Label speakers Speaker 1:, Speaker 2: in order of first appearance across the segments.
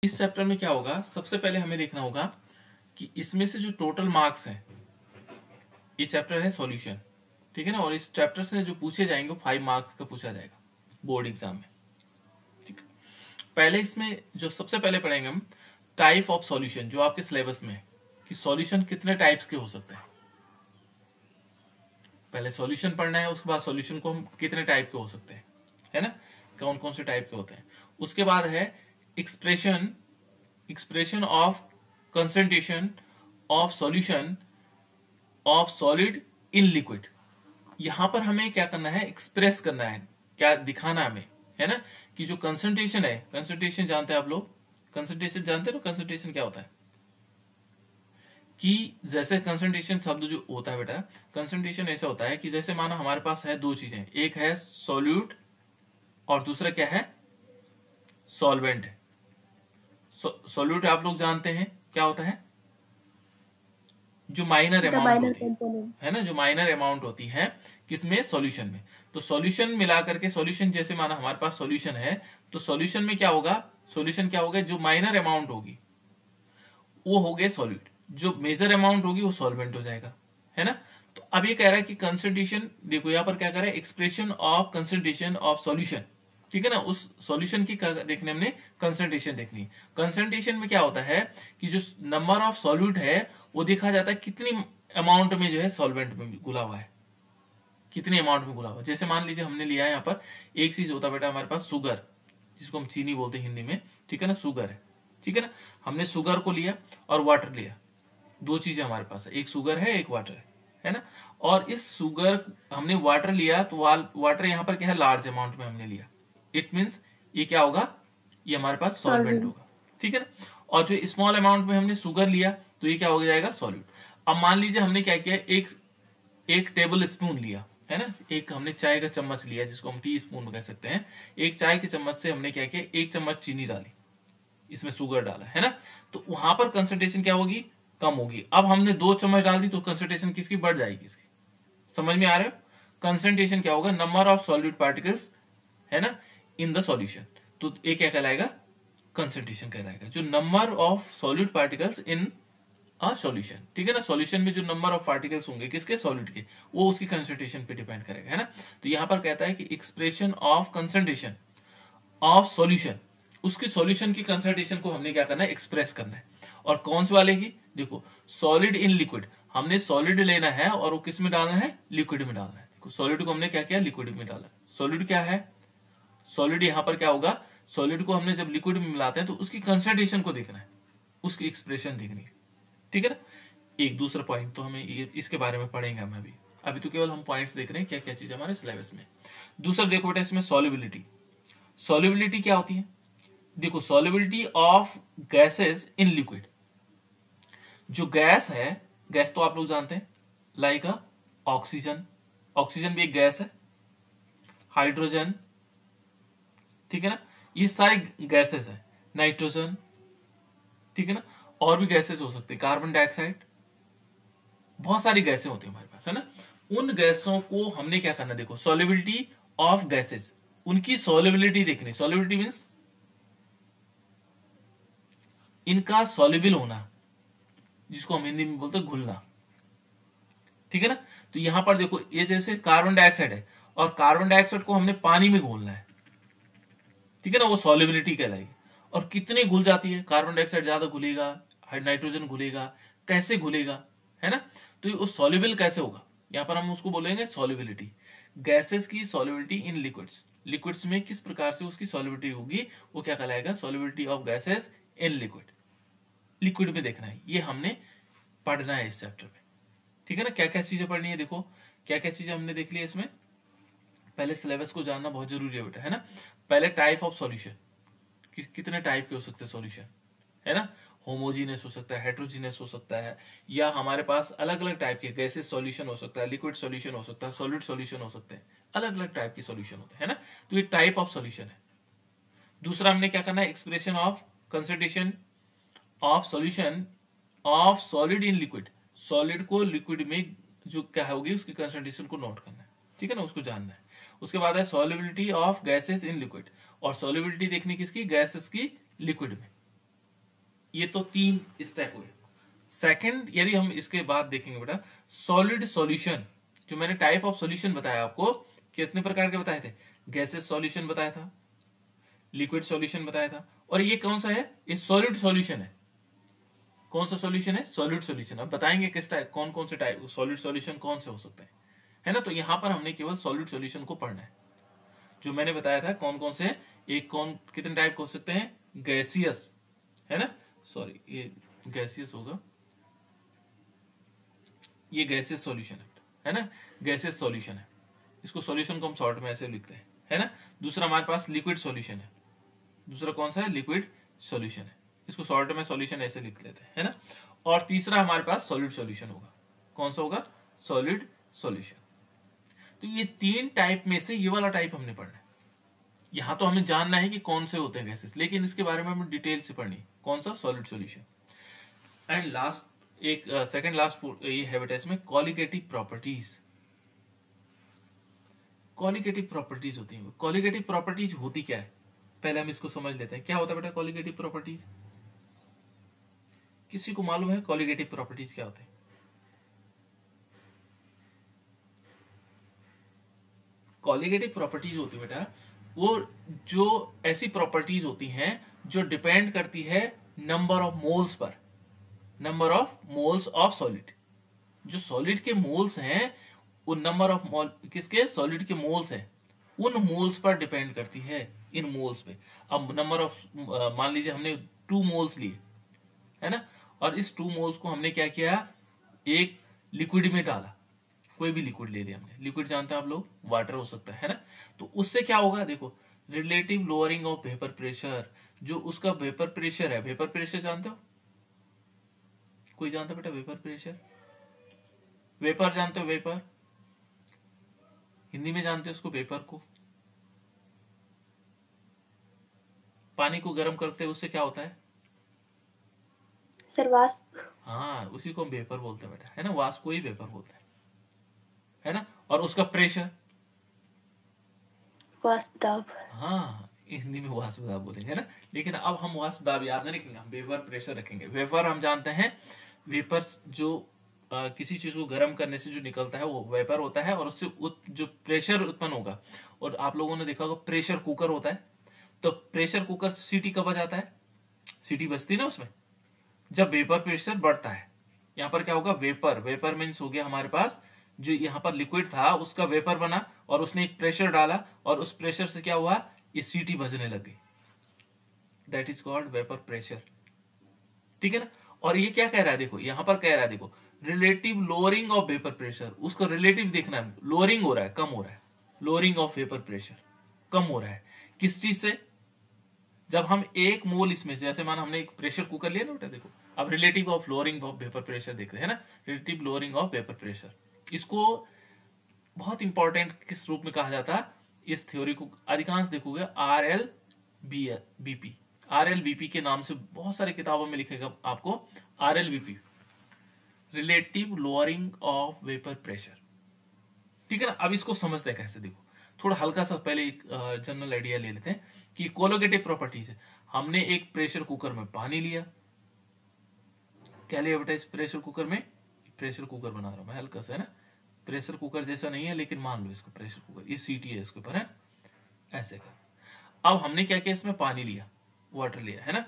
Speaker 1: इस चैप्टर में क्या होगा, सबसे पहले हमें देखना होगा कि इसमें से जो टोटल मार्क्स हैं, ये चैप्टर है सॉल्यूशन, ठीक है ना, और इस चैप्टर से जो पूछे जाएंगे वो 5 मार्क्स का पूछा जाएगा बोर्ड एग्जाम में। ठीक है, पहले इसमें जो सबसे पहले पढ़ेंगे हम टाइप ऑफ सॉल्यूशन, जो आपके सिलेबस में है कि सॉल्यूशन कितने टाइप्स के हो सकते हैं। पहले सॉल्यूशन पढ़ना है, उसके बाद सॉल्यूशन को हम कितने टाइप के हो सकते हैं, है ना, कौन कौन से टाइप के होते हैं। उसके बाद है expression of concentration of solution of solid in liquid. यहां पर हमें क्या करना है, एक्सप्रेस करना है, क्या दिखाना हमें, है ना, कि जो कंसंट्रेशन है, कंसंट्रेशन जानते हैं आप लोग, कंसंट्रेशन जानते हैं ना, कंसंट्रेशन क्या होता है कि जैसे कंसंट्रेशन शब्द जो होता है बेटा, कंसंट्रेशन ऐसा होता है कि जैसे मानो हमारे पास है दो चीजें, एक है सॉल्यूट और दूसरा क्या है, सॉल्वेंट है। सॉल्यूट आप लोग जानते हैं क्या होता है, जो माइनर अमाउंट होती है ना, जो माइनर अमाउंट होती है किसमें, सॉल्यूशन में। तो सॉल्यूशन मिला करके, सॉल्यूशन जैसे माना हमारे पास सॉल्यूशन है, तो सॉल्यूशन में क्या होगा, सॉल्यूशन क्या होगा, जो माइनर अमाउंट होगी वो हो गए सॉल्यूट, जो मेजर अमाउंट होगी वो सॉल्वेंट हो जाएगा, है ना। तो अब ये कह रहा है कि कंसंट्रेशन, देखो यहां पर क्या कर रहा है, expression of concentration of solution, ठीक है ना, उस सॉल्यूशन की देखने हमने कंसंट्रेशन देखनी। कंसंट्रेशन में क्या होता है कि जो नंबर ऑफ सॉल्यूट है वो देखा जाता है कितनी अमाउंट में जो है सॉल्वेंट में घुला हुआ है, कितने अमाउंट में घुला हुआ है। जैसे मान लीजिए हमने लिया है यहाँ पर एक चीज होता है बेटा हमारे पास सुगर, जिसको हम चीनी बोलते हैं हिंदी में, ठीक है ना, सुगर है, ठीक है ना। हमने सुगर को लिया और वाटर लिया, दो चीजें हमारे पास है, एक सुगर है एक वाटर है ना। और इस सुगर हमने वाटर लिया, तो वाटर यहाँ पर क्या है, लार्ज अमाउंट में हमने लिया, इट मीन्स ये क्या होगा, ये हमारे पास सॉल्वेंट होगा, ठीक है ना। और जो स्मॉल अमाउंट में हमने सुगर लिया तो ये क्या हो जाएगा, सॉल्यूट। अब मान लीजिए हमने क्या किया, एक टेबल स्पून लिया, है ना, एक हमने चाय का चम्मच लिया, जिसको हम टी स्पून कह सकते हैं। एक चाय के चम्मच से हमने क्या किया, एक चम्मच चीनी डाली, इसमें शुगर डाला, है ना। तो वहां पर कंसंट्रेशन क्या होगी, कम होगी। अब हमने 2 चम्मच डाल दी तो कंसंट्रेशन किसकी बढ़ जाएगी, इसकी, समझ में आ रहा है। कंसंट्रेशन क्या होगा, नंबर ऑफ सॉल्यूट पार्टिकल्स, है ना, इन द सॉल्यूशन। तो ये क्या कहलाएगा, कंसंट्रेशन कहलाएगा, जो number of solute particles in a solution, ठीक है ना। सॉल्यूशन में जो नंबर ऑफ पार्टिकल्स होंगे किसके, सॉल्यूट के, वो उसकी कंसंट्रेशन पे डिपेंड करेगा, है ना। तो यहां पर कहता है कि expression of concentration of solution, उसकी सॉल्यूशन की कंसंट्रेशन को हमने क्या करना है, एक्सप्रेस करना है। और कौन से वाले की, देखो सॉलिड इन लिक्विड, हमने सॉलिड लेना है और वो किस में डालना है, लिक्विड में डालना है। देखो सॉलिड को हमने क्या किया, लिक्विड में डाला। सॉलिड क्या है, सॉलिड यहां पर क्या होगा, सॉलिड को हमने जब लिक्विड में मिलाते हैं तो उसकी कंसंट्रेशन को देखना है, उसकी एक्सप्रेशन देखनी है, ठीक है ना। एक दूसरा पॉइंट तो हमें इसके बारे में पढ़ेंगे हम अभी तो केवल हम पॉइंट्स देख रहे हैं क्या क्या चीज हमारे सिलेबस में। दूसरा देखो बेटा इसमें सॉल्युबिलिटी, सॉल्युबिलिटी क्या होती है, देखो solubility of gases in liquid, जो गैस है, गैस तो आप लोग जानते हैं, लाइक ऑक्सीजन, ऑक्सीजन भी एक गैस है, हाइड्रोजन, ठीक है ना, ये सारे गैसेस है, नाइट्रोजन, ठीक है ना, और भी गैसेस हो सकते हैं, कार्बन डाइऑक्साइड, बहुत सारी गैसें होती है हमारे पास, है ना। उन गैसों को हमने क्या करना, देखो सॉल्युबिलिटी ऑफ गैसेस, उनकी सॉल्युबिलिटी देखनी। सॉल्युबिलिटी मींस इनका सॉल्युबल होना, जिसको हम हिंदी में बोलते हैं घुलना, ठीक है ना। तो यहां पर देखो ये जैसे कार्बन डाइऑक्साइड है और कार्बन डाइऑक्साइड को हमने पानी में घोलना है, ठीक है ना, वो सॉल्युबिलिटी कहलाएगी। और कितनी घुल जाती है, कार्बन डाइऑक्साइड ज्यादा घुलेगा, नाइट्रोजन घुलेगा, कैसे घुलेगा, है ना। तो वो सॉल्युबल कैसे होगा, यहां पर हम उसको बोलेंगे सॉल्युबिलिटी। गैसेस की सॉल्युबिलिटी इन लिक्विड्स, लिक्विड्स में किस प्रकार से उसकी सॉल्युबिलिटी होगी, वो क्या कहलाएगा, solubility of gases in liquid. Liquid में देखना है, ये हमने पढ़ना है इस चैप्टर में, ठीक है ना। क्या क्या चीजें पढ़नी है, देखो क्या क्या चीजें हमने देख ली है इसमें। पहले सिलेबस को जानना बहुत जरूरी है बेटा, है ना। पहले टाइप ऑफ सॉल्यूशन, कितने टाइप के हो सकते हैं सॉल्यूशन, है ना, होमोजीनियस हो सकता है, हेट्रोजीनियस हो सकता है, या हमारे पास अलग अलग टाइप के गैसेस सॉल्यूशन हो सकता है, लिक्विड सॉल्यूशन हो सकता है, सॉलिड सॉल्यूशन हो सकते हैं, अलग अलग टाइप के सॉल्यूशन होते हैं, है ना। तो ये टाइप ऑफ सॉल्यूशन है। दूसरा हमने क्या करना है, expression of concentration of solution of solid in liquid, solid को लिक्विड में जो क्या होगी उसकी कंसंट्रेशन को नोट करना है, ठीक है ना, उसको जानना है। उसके बाद है solubility of gases in liquid, और सॉल्युबिलिटी देखनी किसकी, गैसेस की लिक्विड में, ये तो 3 स्टेप हुए। सेकंड, यदि हम इसके बाद देखेंगे बेटा सॉलिड सॉल्यूशन, जो मैंने टाइप ऑफ सॉल्यूशन बताया आपको, कितने प्रकार के बताए थे, गैसेस सॉल्यूशन बताया था, लिक्विड सॉल्यूशन बताया था, और ये कौन सा है, ये सॉलिड सॉल्यूशन है। कौन सा सॉल्यूशन है, सॉलिड सॉल्यूशन। अब बताएंगे किस टाइप, कौन कौन से टाइप सॉलिड सॉल्यूशन कौन से हो सकते हैं, है ना। तो यहां पर हमने केवल सॉलिड सॉल्यूशन को पढ़ना है। जो मैंने बताया था कौन कौन से, एक कौन कितने टाइप के हो सकते हैं, गैसियस, है ना, सॉरी ये गैसियस होगा, ये गैसियस सॉल्यूशन है ना, गैसियस सॉल्यूशन है। इसको सॉल्यूशन को हम शॉर्ट में ऐसे लिखते हैं, है ना। दूसरा हमारे पास लिक्विड सॉल्यूशन है, दूसरा कौन सा है, लिक्विड सॉल्यूशन है, इसको शॉर्ट में सॉल्यूशन ऐसे लिख लेते हैं, है ना। और तीसरा हमारे पास सॉलिड सॉल्यूशन होगा, कौन सा होगा, सॉलिड सॉल्यूशन। तो ये 3 टाइप में से ये वाला टाइप हमने पढ़ना है। यहां तो हमें जानना है कि कौन से होते हैं गैसेस, लेकिन इसके बारे में हमें डिटेल से पढ़नी, कौन सा, सॉलिड सॉल्यूशन। एंड लास्ट, एक सेकंड लास्ट ये है बेटा इसमें कॉलिगेटिव प्रॉपर्टीज। कॉलिगेटिव प्रॉपर्टीज होती है। कॉलिगेटिव प्रॉपर्टीज होती क्या है, पहले हम इसको समझ लेते हैं। क्या होता है बेटा कॉलिगेटिव प्रॉपर्टीज, किसी को मालूम है कॉलिगेटिव प्रॉपर्टीज क्या होते हैं? कॉलिगेटिव प्रॉपर्टीज होती है बेटा वो जो ऐसी प्रॉपर्टीज होती हैं जो डिपेंड करती है number of moles per, number of moles of solid. जो सॉलिड के मोल्स हैं वो नंबर ऑफ मोल, किसके, सॉलिड के मोल्स हैं, उन मोल्स पर डिपेंड करती है, इन मोल्स पे। अब नंबर ऑफ, मान लीजिए हमने 2 मोल्स लिए, है ना, और इस 2 मोल्स को हमने क्या किया, एक लिक्विड में डाला, कोई भी लिक्विड ले लिया हमने, लिक्विड जानते हैं आप लोग, वाटर हो सकता है ना। तो उससे क्या होगा, देखो relative lowering of vapour pressure, जो उसका वेपर प्रेशर है, वेपर प्रेशर जानते हो, कोई जानता बेटा वेपर प्रेशर, वेपर जानते हो, वेपर हिंदी में जानते हो उसको, वेपर को, पानी को गर्म करते हैं उससे क्या होता है,
Speaker 2: सर वाष्प।
Speaker 1: हाँ उसी को हम वेपर बोलते हैं बेटा, है ना, वाष्प को ही वेपर बोलते हैं, है ना। और उसका प्रेशर,
Speaker 2: वाष्प दाब।
Speaker 1: हाँ हिंदी में वाष्प दाब बोलेंगे, है ना। लेकिन अब हम वाष्प दाब याद नहीं रखेंगे, हम वेपर प्रेशर रखेंगे। वेपर हम जानते हैं, वेपर जो किसी चीज को गर्म करने से जो निकलता है वो वेपर होता है, और उससे जो प्रेशर उत्पन्न होगा। और आप लोगों ने देखा होगा प्रेशर कुकर होता है, तो प्रेशर कुकर सीटी कब बजाता है, सीटी बजती ना उसमें जब वेपर प्रेशर बढ़ता है। यहाँ पर क्या होगा, वेपर, वेपर मीन्स हो गया हमारे पास जो यहाँ पर लिक्विड था उसका वेपर बना, और उसने एक प्रेशर डाला, और उस प्रेशर से क्या हुआ, ये सीटी बजने लग गई, that is called vapour pressure, ठीक है ना। और ये क्या कह रहा है, देखो यहां पर कह रहा है, देखो relative lowering of vapour pressure, उसको रिलेटिव देखना है, लोअरिंग हो रहा है, कम हो रहा है, लोअरिंग ऑफ वेपर प्रेशर कम हो रहा है, किस चीज से, जब हम 1 मोल इसमें से, जैसे माना हमने एक प्रेशर कुकर लिया ना बेटा, देखो अब relative of lowering of vapour pressure देख रहे हैं ना, relative lowering of vapour pressure. इसको बहुत इंपॉर्टेंट किस रूप में कहा जाता है, इस थ्योरी को अधिकांश देखोगे RLBP, RLBP के नाम से बहुत सारी किताबों में लिखेगा आपको, RLBP, relative lowering of vapour pressure, ठीक है ना। अब इसको समझते हैं कैसे, देखो थोड़ा हल्का सा पहले एक जनरल आइडिया ले लेते हैं कि कोलोगेटिव प्रॉपर्टीज है। हमने एक प्रेशर कुकर में पानी लिया, क्या लिया बेटा इस प्रेशर कुकर में, प्रेशर कुकर बना रहा हूं मैं हल्का सा, है ना, प्रेशर कुकर जैसा नहीं है लेकिन मान लो इसको प्रेशर कुकर, ये सीटी है इसके ऊपर, है ऐसे कर। अब हमने क्या किया, इसमें पानी लिया, वाटर लिया, है ना,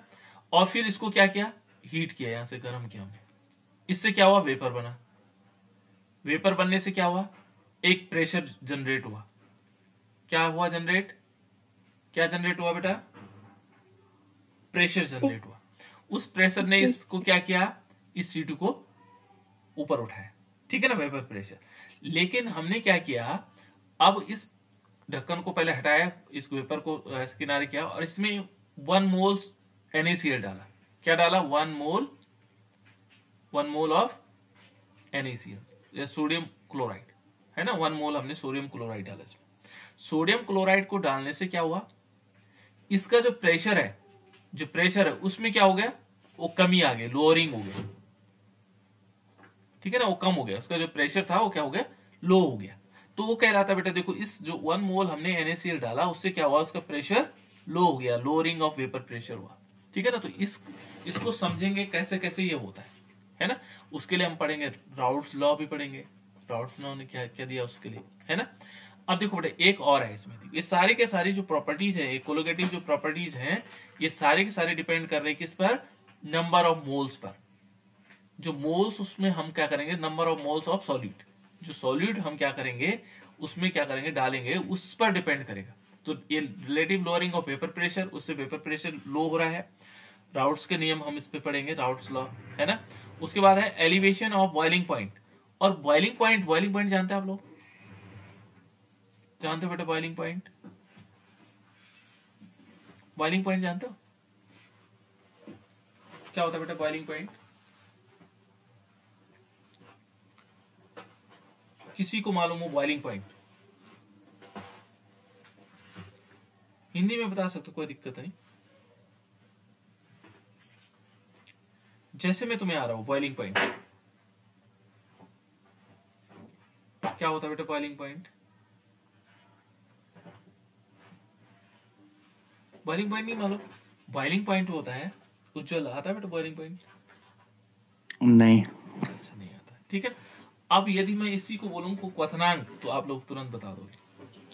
Speaker 1: और फिर इसको क्या किया, हीट किया, यहां से गर्म किया हमने, इससे क्या हुआ, वेपर बना। वेपर बनने से क्या हुआ, एक प्रेशर जनरेट हुआ, क्या हुआ जनरेट, क्या जनरेट हुआ बेटा, प्रेशर जनरेट हुआ। उस प्रेशर ने इसको क्या किया, इस सीटी को ऊपर उठाया, ठीक है ना, वेपर प्रेशर। लेकिन हमने क्या किया, अब इस ढक्कन को पहले हटाया, इस वेपर को किनारे किया, और इसमें 1 मोल NaCl डाला, क्या डाला, 1 mole of NaCl, sodium chloride, है ना, 1 मोल हमने सोडियम क्लोराइड डाला इसमें। सोडियम क्लोराइड को डालने से क्या हुआ, इसका जो प्रेशर है, जो प्रेशर है उसमें क्या हो गया, वो कमी आ गई, लोअरिंग हो गया, ठीक है ना, वो कम हो गया, उसका जो प्रेशर था वो क्या हो गया, लो हो गया। तो वो कह रहा था बेटा देखो इस जो 1 मोल हमने NaCl डाला उससे क्या हुआ, उसका प्रेशर लो हो गया, लोअरिंग ऑफ वेपर प्रेशर हुआ। ठीक है ना। तो इसको समझेंगे कैसे कैसे ये होता है ना। उसके लिए हम पढ़ेंगे राउट्स लॉ भी पढ़ेंगे, राउट्स लॉ ने क्या क्या दिया उसके लिए, है ना। अब देखो बेटा एक और है इसमें, ये सारे के सारी जो प्रॉपर्टीज है, कोलोगेटिव जो प्रॉपर्टीज हैं, ये सारे के सारे डिपेंड कर रहे हैं किस पर, नंबर ऑफ मोल्स पर। जो मोल्स उसमें हम क्या करेंगे, number of moles of solute, जो सॉल्यूट हम क्या करेंगे उसमें क्या करेंगे डालेंगे, उस पर डिपेंड करेगा। तो ये relative lowering of vapour pressure, उससे वेपर प्रेशर लो हो रहा है। राउट्स के नियम हम इस पे पढ़ेंगे, राउट्स लॉ, है ना। उसके बाद है एलिवेशन ऑफ बॉइलिंग पॉइंट। और बॉइलिंग पॉइंट जानते हैं आप लोग, जानते हो बेटा बॉइलिंग पॉइंट, बॉइलिंग पॉइंट जानते हो क्या होता है बेटा बॉइलिंग पॉइंट? किसी को मालूम हो बॉइलिंग पॉइंट? हिंदी में बता सकते हो, कोई दिक्कत नहीं। जैसे मैं तुम्हें आ रहा हूं बॉइलिंग पॉइंट क्या होता है बेटा बॉइलिंग पॉइंट? बॉइलिंग पॉइंट नहीं मालूम? बॉइलिंग पॉइंट होता है, उज्जवल आता है बेटा बॉइलिंग पॉइंट?
Speaker 2: नहीं।
Speaker 1: अच्छा नहीं आता, ठीक है। अब यदि मैं इसी को बोलूं को क्वथनांक, तो आप लोग तुरंत बता दोगे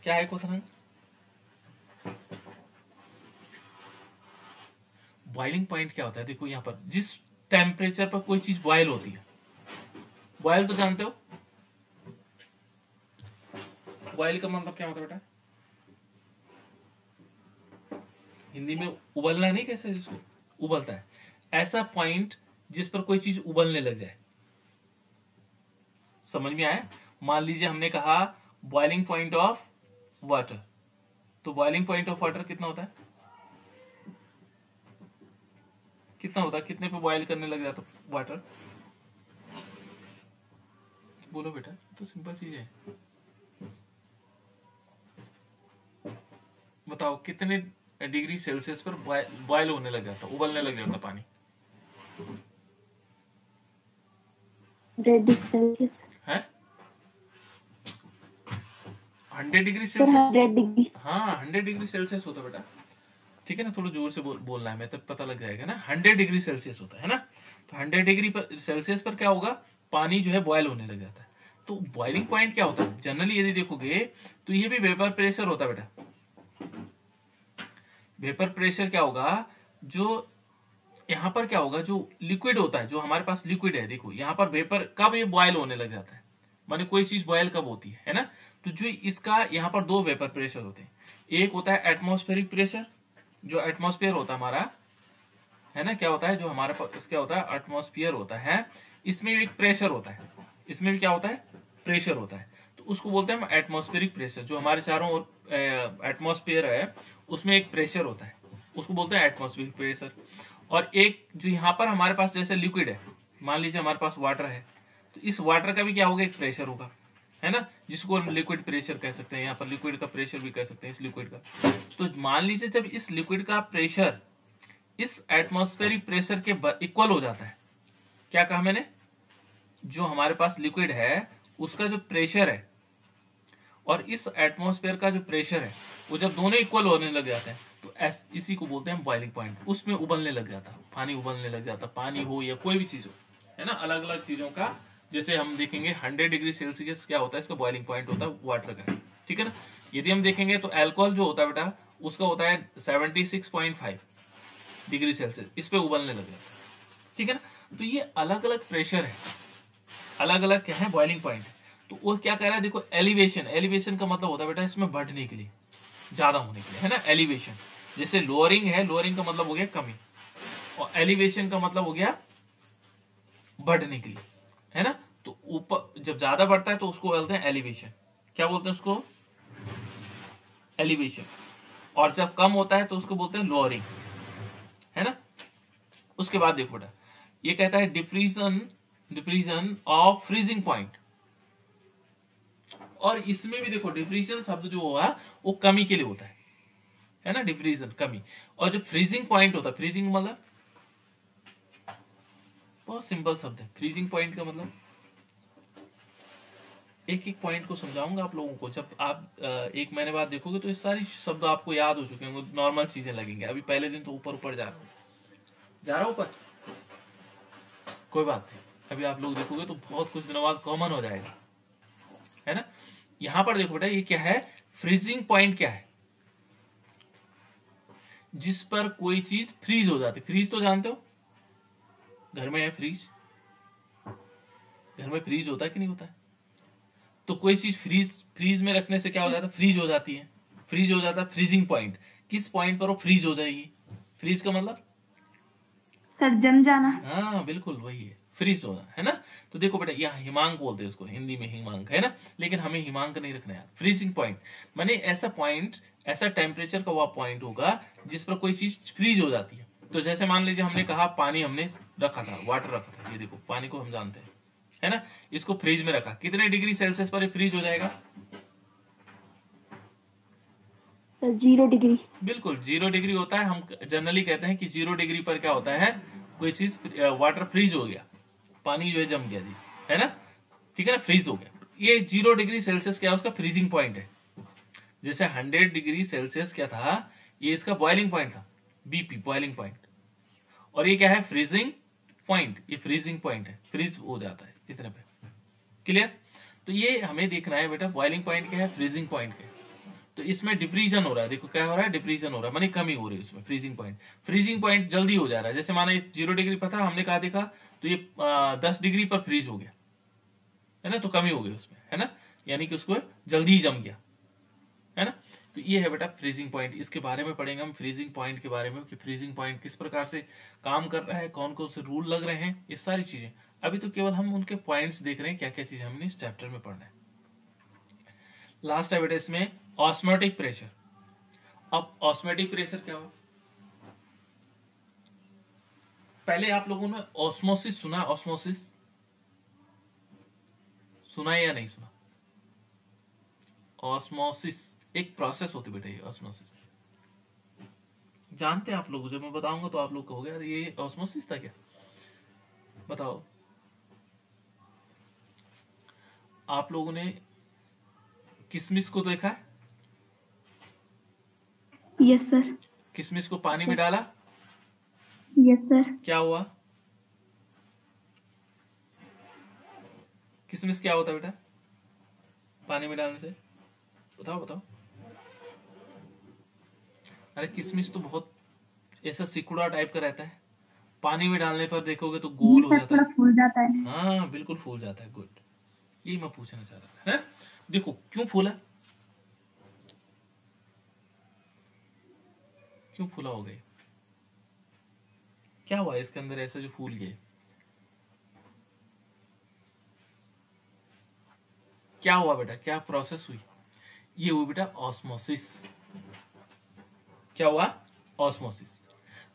Speaker 1: क्या है क्वथनांक। बॉइलिंग पॉइंट क्या होता है, देखो यहां पर जिस टेम्परेचर पर कोई चीज बॉयल होती है, बॉयल तो जानते हो, बॉयल का मतलब क्या होता है बेटा? हिंदी में उबलना नहीं, कैसे जिसको उबलता है, ऐसा पॉइंट जिस पर कोई चीज उबलने लग जाए। समझ में आया? मान लीजिए हमने कहा बॉइलिंग पॉइंट ऑफ वाटर, तो बॉइलिंग पॉइंट ऑफ वाटर कितना होता है, कितना होता है, कितने पे बॉयल करने लग जाता वाटर? बोलो बेटा, तो सिंपल चीज है, बताओ कितने डिग्री सेल्सियस पर बॉयल होने लग जाता, उबलने लग जाता पानी?
Speaker 2: 100 डिग्री सेल्सियस
Speaker 1: है 100 डिग्री सेल्सियस।
Speaker 2: 100 डिग्री,
Speaker 1: हाँ 100 डिग्री सेल्सियस होता बेटा, ठीक है ना। थोड़ा जोर से बोलना है, मैं तब पता लग जाएगा ना। 100 डिग्री सेल्सियस होता है ना। तो 100 डिग्री पर सेल्सियस पर क्या होगा, पानी जो है बॉयल होने लग जाता है। तो बॉइलिंग पॉइंट क्या होता है, जनरली यदि देखोगे तो ये भी वेपर प्रेशर होता है बेटा। वेपर प्रेशर क्या होगा, जो यहां पर क्या होगा, जो लिक्विड होता है, जो हमारे पास लिक्विड है, देखो यहां पर वेपर कब ये बॉयल होने लग जाता है, माने कोई चीज बॉयल कब होती है ना। तो जो इसका यहाँ पर दो वेपर प्रेशर होते हैं, एक होता है एटमॉस्फेरिक प्रेशर, जो एटमॉस्फेयर होता है हमारा, है ना, क्या होता है, जो हमारे पास क्या होता है, एटमॉस्फेयर होता है, इसमें एक प्रेशर होता है, इसमें भी क्या होता है, प्रेशर होता है। तो उसको बोलते हैं हम एटमॉस्फेरिक प्रेशर। जो हमारे चारों ओर एटमॉस्फेयर है उसमें एक प्रेशर होता है, उसको बोलते हैं एटमॉस्फेरिक प्रेशर। और एक जो यहाँ पर हमारे पास जैसे लिक्विड है, मान लीजिए हमारे पास वाटर है, तो इस वाटर का भी क्या होगा, एक प्रेशर होगा, है ना, जिसको हम लिक्विड प्रेशर कह सकते हैं, यहाँ पर लिक्विड का प्रेशर भी कह सकते हैं इस लिक्विड का। तो मान लीजिए जब इस लिक्विड का प्रेशर इस एटमॉस्फेरिक प्रेशर के इक्वल हो जाता है, क्या कहा मैंने, जो हमारे पास लिक्विड है उसका जो प्रेशर है और इस एटमॉस्फेयर का जो प्रेशर है, वो जब दोनों इक्वल होने लग जाते हैं तो इसी को बोलते हैं बॉइलिंग पॉइंट। उसमें उबलने लग जाता, पानी उबलने लग जाता, पानी हो या कोई भी चीज हो, है ना, अलग अलग चीजों का। जैसे हम देखेंगे 100 डिग्री सेल्सियस क्या होता है, इसका बॉइलिंग पॉइंट होता है वाटर का, ठीक है ना। यदि हम देखेंगे तो अल्कोहल जो होता है बेटा, उसका होता है 76.5 डिग्री सेल्सियस, इस पे उबलने लग जाता है, ठीक है ना। तो ये अलग अलग प्रेशर है, अलग अलग क्या है, बॉइलिंग पॉइंट। तो वो क्या कह रहा है, देखो एलिवेशन, एलिवेशन का मतलब होता है बेटा इसमें बढ़ने के लिए, ज्यादा होने के लिए, है ना, एलिवेशन। जैसे लोअरिंग है, लोअरिंग का मतलब हो गया कमी, और एलिवेशन का मतलब हो गया बढ़ने के लिए, है ना। तो ऊपर जब ज्यादा बढ़ता है तो उसको बोलते हैं एलिवेशन, क्या बोलते हैं उसको, एलिवेशन। और जब कम होता है तो उसको बोलते हैं लोअरिंग, है ना। उसके बाद देखो बेटा ये कहता है डिफ्रीजन ऑफ फ्रीजिंग पॉइंट। और इसमें भी देखो डिफ्रीजन शब्द जो हुआ वो कमी के लिए होता है ना, डिफ्रीजन कमी। और जो फ्रीजिंग पॉइंट होता है, फ्रीजिंग मतलब बहुत सिंपल शब्द है, फ्रीजिंग पॉइंट का मतलब एक एक पॉइंट को समझाऊंगा आप लोगों को। जब आप एक महीने बाद देखोगे तो ये सारी शब्द आपको याद हो चुके होंगे, नॉर्मल चीजें लगेंगे। अभी पहले दिन तो ऊपर ऊपर जा रहा ऊपर, कोई बात नहीं, अभी आप लोग देखोगे तो बहुत कुछ दिनों बाद कॉमन हो जाएगा, है ना। यहां पर देखो बेटा, ये क्या है, फ्रीजिंग पॉइंट क्या है, जिस पर कोई चीज फ्रीज हो जाती। फ्रीज तो जानते हो, घर में है फ्रीज, घर में फ्रीज होता है कि नहीं होता है। तो कोई चीज फ्रीज में रखने से क्या हो जाता है, फ्रीज हो जाती है, फ्रीज हो जाता है। फ्रीजिंग पॉइंट, किस पॉइंट पर वो फ्रीज हो जाएगी। फ्रीज का मतलब
Speaker 2: सर जम जाना।
Speaker 1: हाँ बिल्कुल वही है, फ्रीज होना, है ना। तो देखो बेटा, यहाँ हिमांक बोलते हैं उसको, हिंदी में हिमांक, है ना, लेकिन हमें हिमांक नहीं रखना है। फ्रीजिंग पॉइंट माने ऐसा पॉइंट, ऐसा टेम्परेचर का वह पॉइंट होगा जिस पर कोई चीज फ्रीज हो जाती है। तो जैसे मान लीजिए हमने कहा पानी हमने रखा था, वाटर रखा था, ये देखो पानी को हम जानते हैं, है ना, इसको फ्रीज में रखा, कितने डिग्री सेल्सियस पर फ्रीज हो जाएगा।
Speaker 2: 0 डिग्री।
Speaker 1: बिल्कुल 0 डिग्री होता है। हम जनरली कहते हैं कि 0 डिग्री पर क्या होता है, कोई चीज वाटर फ्रीज हो गया, पानी जो है जम गया जी, है ना, ठीक है ना, फ्रीज हो गया। ये 0 डिग्री सेल्सियस क्या है, उसका फ्रीजिंग पॉइंट है। जैसे 100 डिग्री सेल्सियस क्या था, ये इसका बॉइलिंग पॉइंट था, बीपी बॉइलिंग पॉइंट, और ये क्या है, फ्रीजिंग पॉइंट। ये फ्रीजिंग पॉइंट है, फ्रीज हो जाता है इतने पे, क्लियर। तो ये हमें देखना है बेटा, बॉइलिंग पॉइंट क्या है, फ्रीजिंग पॉइंट क्या है। तो इसमें डिप्रीजन हो रहा है, देखो क्या हो रहा है, डिप्रीजन हो रहा है, मानी कमी हो रही है उसमें। फ्रीजिंग पॉइंट जल्दी हो जा रहा है। जैसे माना 0 डिग्री पर था, हमने कहा देखा, तो ये 10 डिग्री पर फ्रीज हो गया, है ना, तो कमी हो गई उसमें, है ना, यानी कि उसको जल्दी ही जम गया, है ना। तो ये है बेटा फ्रीजिंग पॉइंट। इसके बारे में पढ़ेंगे हम, फ्रीजिंग पॉइंट के बारे में, कि फ्रीजिंग पॉइंट किस प्रकार से काम कर रहा है, कौन कौन से रूल लग रहे हैं, ये सारी चीजें। अभी तो केवल हम उनके पॉइंट्स देख रहे हैं, क्या क्या चीजें हमने इस चैप्टर में पढ़ना है। लास्ट है बेटा इसमें ऑस्मोटिक प्रेशर। अब ऑस्मोटिक प्रेशर क्या हो, पहले आप लोगों ने ऑस्मोसिस सुना, ऑस्मोसिस सुना है या नहीं सुना। ऑस्मोसिस एक प्रोसेस होती बेटा, ये ऑस्मोसिस जानते हैं आप लोग, जब मैं बताऊंगा तो आप लोग कहोगे यार ये ऑस्मोसिस था क्या, बताओ। आप लोगों ने किशमिश को देखा है,
Speaker 2: यस सर।
Speaker 1: किशमिश को पानी में डाला,
Speaker 2: यस सर।
Speaker 1: क्या हुआ, किशमिश क्या होता है बेटा पानी में डालने से, बताओ बताओ। अरे किशमिश तो बहुत ऐसा सिकुड़ा टाइप का रहता है, पानी में डालने पर देखोगे तो गोल हो जाता है,
Speaker 2: फूल जाता है।
Speaker 1: हाँ बिल्कुल फूल जाता है, गुड, यही मैं पूछना चाह रहा था, है? देखो क्यों फूला, क्यों फूला हो गए, क्या हुआ इसके अंदर ऐसा जो फूल गए, क्या हुआ बेटा, क्या प्रोसेस हुई, ये हुई बेटा ऑस्मोसिस। क्या हुआ, ऑस्मोसिस।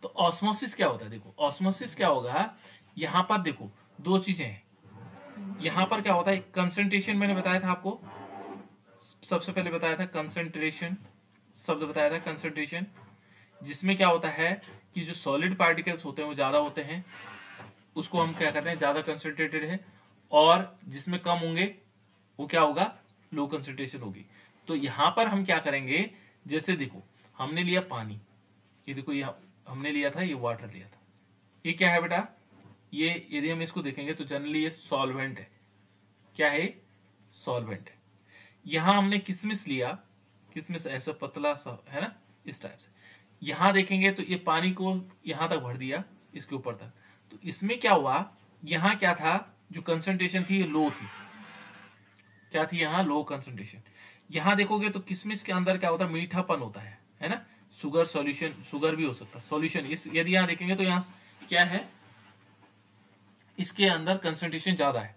Speaker 1: तो ऑस्मोसिस क्या होता है, देखो ऑस्मोसिस क्या होगा, यहां पर देखो दो चीजें हैं। यहां पर क्या होता है, कंसंट्रेशन मैंने बताया था आपको, सबसे पहले बताया था कंसंट्रेशन, शब्द बताया था कंसंट्रेशन, जिसमें क्या होता है कि जो सॉलिड पार्टिकल्स होते हैं वो ज्यादा होते हैं, उसको हम क्या कहते हैं, ज्यादा कंसंट्रेटेड है, और जिसमें कम होंगे वो क्या होगा, लो कंसंट्रेशन होगी। तो यहां पर हम क्या करेंगे, जैसे देखो हमने लिया पानी, ये देखो ये हमने लिया था, ये वाटर लिया था, ये क्या है बेटा, ये यदि हम इसको देखेंगे तो जनरली ये सॉल्वेंट है, क्या है, सॉल्वेंट है। यहां हमने किशमिश लिया, किशमिश ऐसा पतला सा है ना, इस टाइप से, यहां देखेंगे तो ये पानी को यहां तक भर दिया, इसके ऊपर तक, तो इसमें क्या हुआ, यहां क्या था, जो कंसंट्रेशन थी ये लो थी, क्या थी, यहां लो कंसंट्रेशन। यहां देखोगे तो किशमिश के अंदर क्या होता है, मीठापन होता है ना, शुगर सॉल्यूशन, शुगर भी हो सकता है सॉल्यूशन। इस यदि यहां देखेंगे तो यहां क्या है, इसके अंदर कंसंट्रेशन ज्यादा है।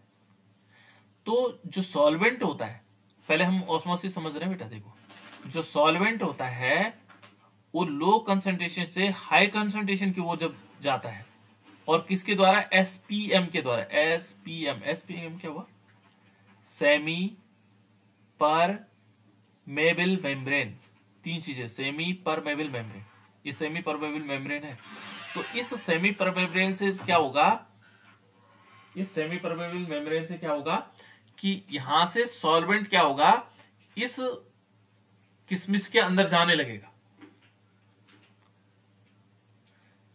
Speaker 1: तो जो सॉल्वेंट होता है, पहले हम ऑस्मोसिस समझ रहे हैं बेटा, देखो जो सॉल्वेंट होता है वो लो कंसंट्रेशन से हाई कंसंट्रेशन की ओर जब जाता है, और किसके द्वारा, एसपीएम के द्वारा, एसपीएम, एसपीएम क्या हुआ, सेमी परमेबल मेम्ब्रेन, तीन चीजें, सेमी परमेबल मेम्ब्रेन, ये सेमी परमेबल मेम्ब्रेन है। तो इस सेमी परमेबल से क्या होगा, इस सेमी परमेबल मेम्ब्रेन से क्या होगा कि यहां से सॉल्वेंट क्या होगा, इस किशमिश के अंदर जाने लगेगा।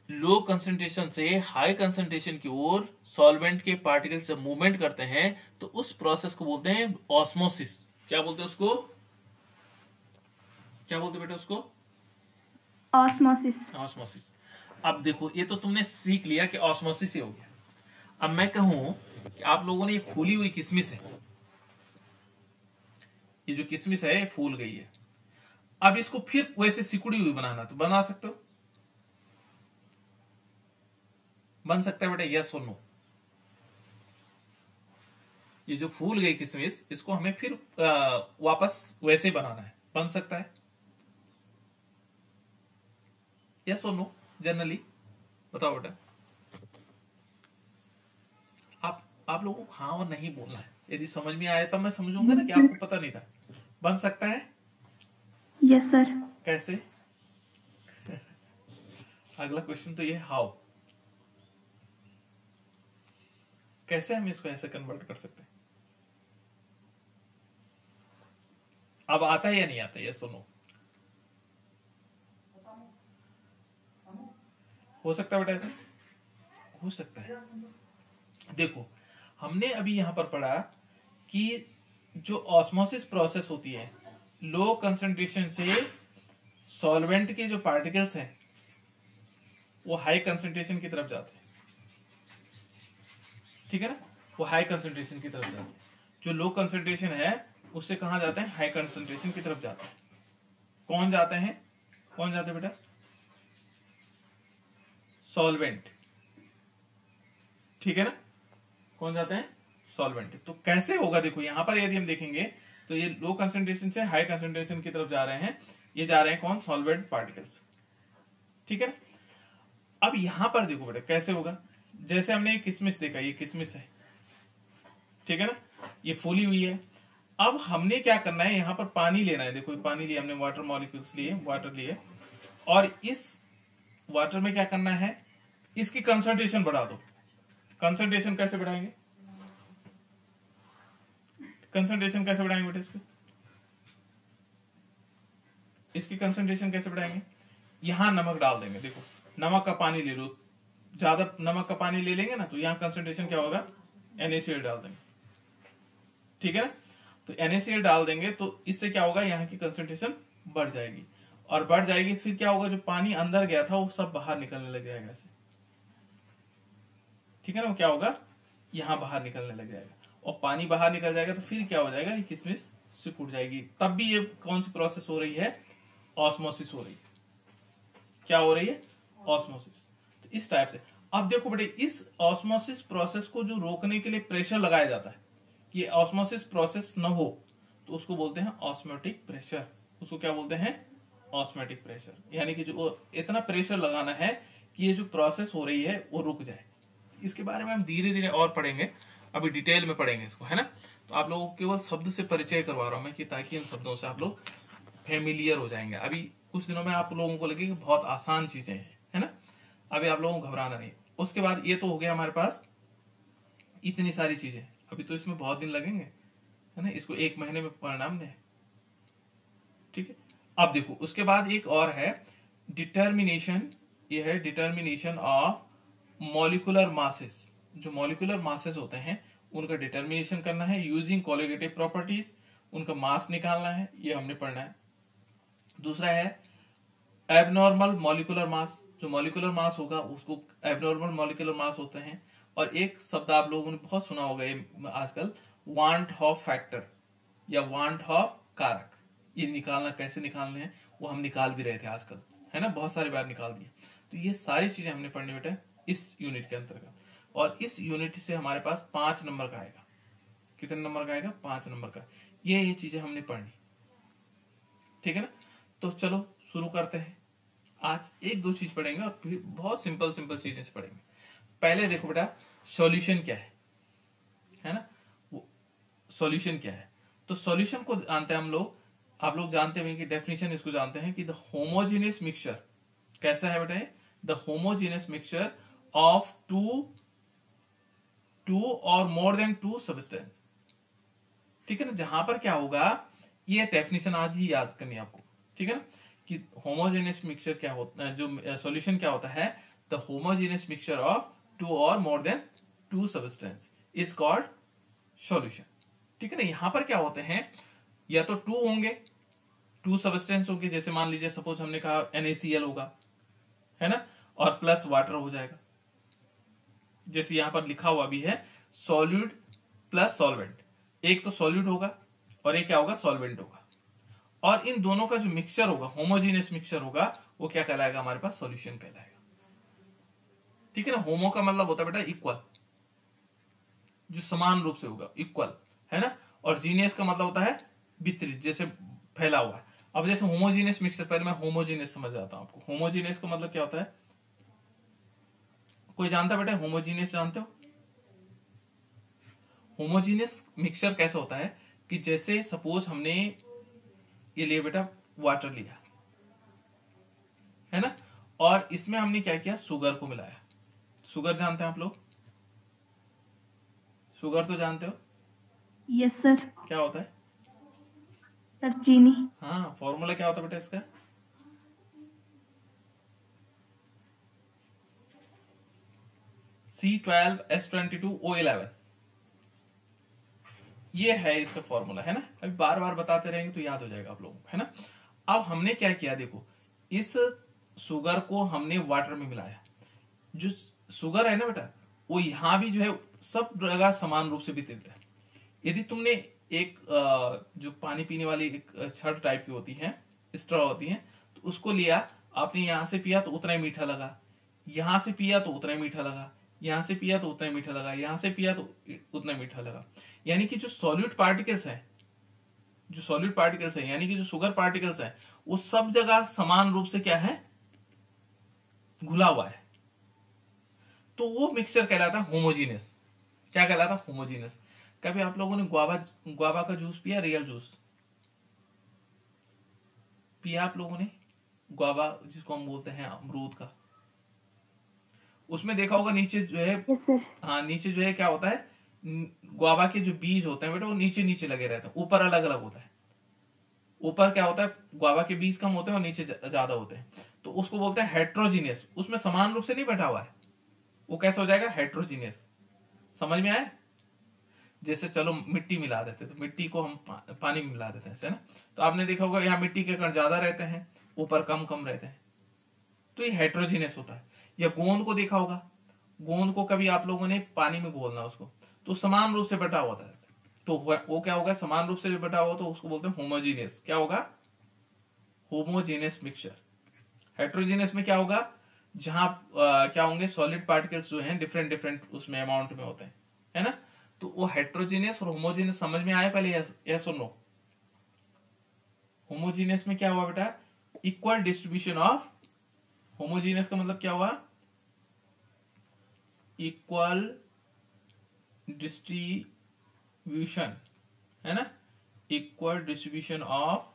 Speaker 1: लो कंसंट्रेशन से हाई कंसंट्रेशन की ओर सॉल्वेंट के पार्टिकल्स जब मूवमेंट करते हैं तो उस प्रोसेस को बोलते हैं ऑस्मोसिस। क्या बोलते हैं उसको, क्या बोलते बेटा उसको?
Speaker 2: ऑस्मोसिस।
Speaker 1: ऑस्मोसिस। अब देखो ये तो तुमने सीख लिया कि ऑस्मोसिस ही हो गया। अब मैं कहूं कि आप लोगों ने ये फूली हुई किशमिश है, ये जो किशमिश है ये फूल गई है, अब इसको फिर वैसे सिकुड़ी हुई बनाना, तो बना सकते हो? बन सकता है बेटा, यस और नो? ये जो फूल गई किशमिश, इसको हमें फिर वापस वैसे ही बनाना है, बन सकता है? यस और नो? जनरली बताओ बेटा। आप लोगों को हाँ और नहीं बोलना है। यदि समझ में आया तब मैं समझूंगा ना कि आपको पता नहीं था। बन सकता है?
Speaker 2: Yes sir.
Speaker 1: कैसे? अगला क्वेश्चन तो ये हाउ, कैसे हम इसको ऐसे कन्वर्ट कर सकते हैं? अब आता है या नहीं आता? ये सुनो, हो सकता है बेटा ऐसे? हो सकता है। देखो हमने अभी यहां पर पढ़ा कि जो ऑस्मोसिस प्रोसेस होती है, लो कंसंट्रेशन से सॉल्वेंट के जो पार्टिकल्स हैं वो हाई कंसंट्रेशन की तरफ जाते हैं, ठीक है ना? वो हाई कंसंट्रेशन की तरफ जाते हैं। जो लो कंसंट्रेशन है उससे कहां जाते हैं? हाई कंसंट्रेशन की तरफ जाते हैं। कौन जाते हैं? कौन जाते हैं बेटा? सॉल्वेंट, ठीक है ना? कौन जाते हैं? सॉल्वेंट। तो कैसे होगा देखो यहां पर यदि हम देखेंगे तो ये लो कंसंट्रेशन से हाई कंसंट्रेशन की तरफ जा रहे हैं, ये जा रहे हैं कौन? सॉल्वेंट पार्टिकल्स, ठीक है ना? अब यहां पर देखो बेटा कैसे होगा, जैसे हमने किशमिश देखा, ये किशमिश है, ठीक है ना? ये फूली हुई है। अब हमने क्या करना है, यहां पर पानी लेना है। देखो पानी लिया हमने, वाटर मॉलिक्यूल्स लिए, वाटर लिए, और इस वाटर में क्या करना है, इसकी कंसंट्रेशन बढ़ा दो। कंसंट्रेशन कैसे बढ़ाएंगे? कंसंट्रेशन कैसे बढ़ाएंगे बेटा इसकी? इसकी कंसंट्रेशन कैसे बढ़ाएंगे? यहां नमक डाल देंगे। देखो नमक का पानी ले लो, ज्यादा नमक का पानी ले लेंगे ना तो यहां कंसंट्रेशन क्या होगा? NaCl डाल देंगे, ठीक है ना? तो NaCl डाल देंगे तो इससे क्या होगा, यहाँ की कंसंट्रेशन बढ़ जाएगी, और बढ़ जाएगी फिर क्या होगा, जो पानी अंदर गया था वो सब बाहर निकलने लग जाएगा ऐसे, ठीक है ना? वो क्या होगा, यहां बाहर निकलने लग जाएगा, और पानी बाहर निकल जाएगा तो फिर क्या हो जाएगा, ये किशमिश सिकुड़ जाएगी। तब भी ये कौन सी प्रोसेस हो रही है? ऑस्मोसिस हो रही है। क्या हो रही है? ऑस्मोसिस। तो इस टाइप से अब देखो बेटे, इस ऑस्मोसिस प्रोसेस को जो रोकने के लिए प्रेशर लगाया जाता है कि ऑस्मोसिस प्रोसेस न हो, तो उसको बोलते हैं ऑस्मोटिक प्रेशर। उसको क्या बोलते हैं? Osmotic pressure. यानी कि जो इतना प्रेशर लगाना है कि ये जो प्रोसेस हो रही है वो रुक जाए। इसके बारे में हम धीरे धीरे और पढ़ेंगे, अभी डिटेल में पढ़ेंगे इसको, है ना? तो आप लोगों को केवल शब्द से परिचय करवा रहा हूं मैं, कि ताकि इन शब्दों से आप लोग फेमिलियर हो जाएंगे। अभी कुछ दिनों में आप लोगों को लगे कि बहुत आसान चीजें हैं, है ना? अभी आप लोगों को घबराना नहीं। उसके बाद ये तो हो गया हमारे पास इतनी सारी चीजें, अभी तो इसमें बहुत दिन लगेंगे, है ना? इसको 1 महीने में परिणाम ने, ठीक है? अब देखो उसके बाद एक और है डिटर्मिनेशन, ये है डिटर्मिनेशन ऑफ मॉलिक्यूलर मासेस। जो मॉलिक्यूलर मासेस होते हैं उनका डिटर्मिनेशन करना है यूजिंग कोलिगेटिव प्रॉपर्टीज, उनका मास निकालना है, ये हमने पढ़ना है। दूसरा है एबनॉर्मल मॉलिक्यूलर मास, जो मॉलिक्यूलर मास होगा उसको एबनॉर्मल मॉलिक्यूलर मास होते हैं। और एक शब्द आप लोगों ने बहुत सुना होगा ये आजकल, वांट ऑफ फैक्टर या वांट ऑफ कारक। ये निकालना, कैसे निकालने हैं वो हम निकाल भी रहे थे आजकल, है ना? बहुत सारी बार निकाल दिए। तो ये सारी चीजें हमने पढ़नी बेटा इस यूनिट के अंतर्गत, और इस यूनिट से हमारे पास 5 नंबर का आएगा। कितने नंबर का आएगा? 5 नंबर का। ये चीजें हमने पढ़नी, ठीक है ना? तो चलो शुरू करते हैं। आज 1-2 चीज पढ़ेंगे और फिर बहुत सिंपल सिंपल चीजें से पढ़ेंगे। पहले देखो बेटा सॉल्यूशन क्या है ना? वो सॉल्यूशन क्या है? तो सॉल्यूशन को जानते हैं हम लोग, आप लोग जानते हैं कि डेफिनेशन इसको जानते हैं कि द होमोजेनियस मिक्सचर। कैसा है बेटा? The homogeneous mixture of two और मोर देन टू सब्सटेंस। ठीक है ना। जहां पर क्या होगा, ये डेफिनेशन आज ही याद करनी है आपको, ठीक है ना, कि होमोजेनियस मिक्सचर क्या होता है, जो सॉल्यूशन क्या होता है, the homogeneous mixture of two और more than two substance is called solution. ठीक है ना। यहां पर क्या होते हैं, या तो टू होंगे, टू सब्सटेंस होंगे, जैसे मान लीजिए सपोज हमने कहा NaCl होगा, है ना, और प्लस वाटर हो जाएगा, जैसे यहां पर लिखा हुआ भी है सॉल्यूट प्लस सॉल्वेंट। एक तो सॉल्यूट होगा और एक क्या होगा, सॉल्वेंट होगा, और इन दोनों का जो मिक्सचर होगा, होमोजीनियस मिक्सचर होगा, वो क्या कहलाएगा, हमारे पास सॉल्यूशन कहलाएगा। ठीक है ना। होमो का मतलब होता है बेटा इक्वल, जो समान रूप से होगा, इक्वल, है ना, और जीनियस का मतलब होता है वितरित, जैसे फैला हुआ है। अब जैसे होमोजीनियस मिक्सचर, पहले मैं होमोजीनियस समझ आता हूं आपको। होमोजीनियस का मतलब क्या होता है, कोई जानता है बेटा होमोजीनियस, जानते हो? होमोजीनियस मिक्सचर कैसा होता है कि जैसे सपोज हमने ये लिया बेटा वाटर लिया, है ना, और इसमें हमने क्या किया, शुगर को मिलाया। शुगर जानते हैं आप लोग? शुगर तो जानते हो,
Speaker 2: यस सर।
Speaker 1: क्या होता है?
Speaker 2: सर चीनी।
Speaker 1: हाँ, फॉर्मूला क्या होता है बेटा इसका? C12H22O11, ये है इसका फॉर्मूला, है ना। अभी बार बार बताते रहेंगे तो याद हो जाएगा आप लोगों को, है ना। अब हमने क्या किया, देखो इस शुगर को हमने वाटर में मिलाया। जो शुगर है ना बेटा, वो यहां भी जो है सब जगह समान रूप से वितरित है। यदि तुमने एक जो पानी पीने वाली एक छड़ टाइप की होती है, स्ट्रॉ होती है, तो उसको लिया आपने, यहां से पिया तो उतना ही मीठा लगा, यहां से पिया तो उतना ही मीठा लगा, यहां से पिया तो उतना ही मीठा लगा, यहां से पिया तो उतना ही मीठा लगा। यानी कि जो सॉल्यूट पार्टिकल्स है, जो सॉल्यूट पार्टिकल्स है, यानी कि जो शुगर पार्टिकल्स है, वो सब जगह समान रूप से क्या है, घुला हुआ है। तो वो मिक्सचर कहलाता है होमोजीनियस। क्या कहलाता है, होमोजीनियस। कभी आप लोगों ने गुआवा का जूस पिया, रियल जूस पिया आप लोगों ने? गुआवा जिसको हम बोलते हैं अमरूद का, उसमें देखा होगा नीचे जो है,
Speaker 2: यस सर।
Speaker 1: हाँ नीचे जो है क्या होता है, गुआवा के जो बीज होते हैं बेटा, वो नीचे नीचे लगे रहते हैं, ऊपर अलग अलग होता है। ऊपर क्या होता है, गुआवा के बीज कम होते हैं और नीचे ज्यादा होते हैं, तो उसको बोलते हैं हेट्रोजीनियस। उसमें समान रूप से नहीं बैठा हुआ है, वो कैसे हो जाएगा, हेट्रोजीनियस। समझ में आया? जैसे चलो मिट्टी मिला देते, तो मिट्टी को हम पानी में मिला देते हैं, है ना, तो आपने देखा होगा यहाँ मिट्टी के कण ज्यादा रहते हैं, ऊपर कम कम रहते हैं, तो ये हेट्रोजीनियस होता है। या गोंद को देखा होगा, गोंद को कभी आप लोगों ने पानी में घोलना उसको, तो समान रूप से बटा हुआ था, तो वो क्या होगा, समान रूप से बटा हुआ, तो उसको बोलते हैं होमोजीनियस। क्या होगा, होमोजीनियस मिक्सचर। हेट्रोजीनियस में क्या होगा, जहां क्या होंगे, सॉलिड पार्टिकल्स जो हैं डिफरेंट डिफरेंट उसमें अमाउंट में होते हैं, है ना। तो वो हेट्रोजीनियस और होमोजीनियस समझ में आया पहले, यस और नो? होमोजीनियस में क्या हुआ बेटा, इक्वल डिस्ट्रीब्यूशन ऑफ, होमोजीनियस का मतलब क्या हुआ, इक्वल डिस्ट्रीब्यूशन, है ना, equal distribution of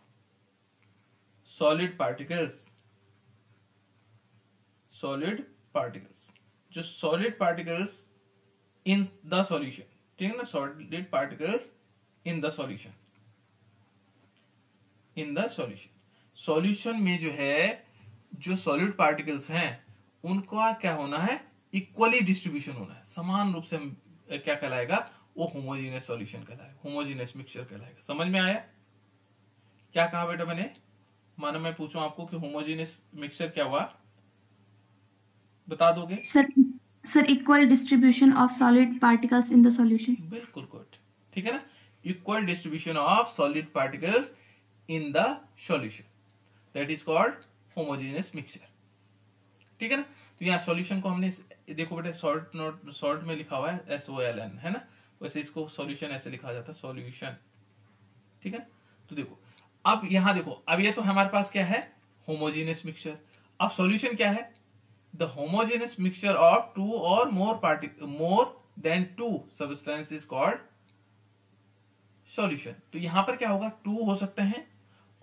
Speaker 1: solid particles, solid particles, जो solid particles in the solution, ठीक है ना, solid particles in the solution, in the solution. Solution में जो है, जो सॉलिड पार्टिकल्स हैं उनका क्या होना है, इक्वली डिस्ट्रीब्यूशन होना है, समान रूप से क्या कहलाएगा, वो होमोजीनियस सॉल्यूशन कहलाएगा, होमोजीनियस मिक्सचर कहलाएगा। समझ में आया? क्या कहा बेटा मैंने? मानो मैं पूछूं आपको कि होमोजीनियस मिक्सचर क्या हुआ, बता दोगे?
Speaker 2: Sir equal distribution of solid particles in the solution.
Speaker 1: बिल्कुल गुड, ठीक है ना, equal distribution of solid particles in the solution, that is called homogeneous mixture. ठीक है ना। तो यहाँ सॉल्यूशन को हमने, देखो बेटा सॉल्ट नोट, सॉल्ट में लिखा हुआ है SOLN, है ना, वैसे इसको सॉल्यूशन ऐसे लिखा जाता है, सॉल्यूशन। ठीक है। तो देखो अब यहां देखो, अब ये तो हमारे पास क्या है, होमोजीनियस मिक्सचर। अब सॉल्यूशन क्या है, the homogeneous mixture of two और more than two substance is called solution. तो यहां पर क्या होगा, टू हो सकते हैं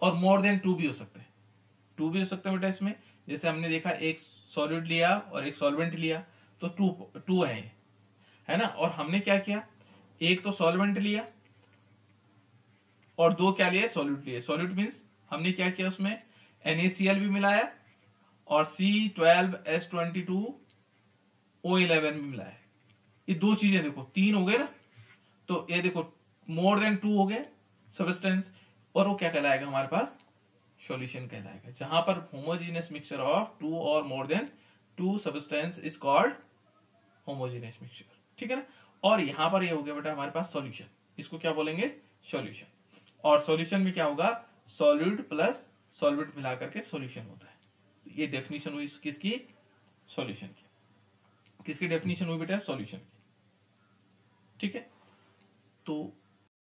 Speaker 1: और मोर देन टू भी हो सकते हैं, टू भी हो सकते हैं बेटा इसमें। जैसे हमने देखा एक सॉलिड लिया और एक सॉल्वेंट लिया, तो टू है ये, है ना। और हमने क्या किया, एक तो सॉल्वेंट लिया और 2 क्या लिए, सॉल्यूट लिए। सॉल्यूट मीन्स हमने क्या किया, उसमें NaCl भी मिलाया और C12H22O11 भी मिलाया। ये 2 चीजें देखो, 3 हो गए ना, तो ये देखो मोर देन 2 हो गए सब्सटेंस, और वो क्या कहलाएगा हमारे पास, सॉल्यूशन कहलाएगा। जहां पर होमोजेनियस मिक्सचर ऑफ 2 और more then 2 substance is called homogeneous mixture, ठीक है ना। और यहां पर ये हो गया बेटा हमारे पास सॉल्यूशन, इसको क्या बोलेंगे, सॉल्यूशन। और सॉल्यूशन में क्या होगा, सॉल्यूट प्लस सॉल्वेंट मिला करके सॉल्यूशन होता है। ये डेफिनेशन हुई किसकी, सॉल्यूशन की। किसकी डेफिनेशन हुई बेटा, सॉल्यूशन की, ठीक है। तो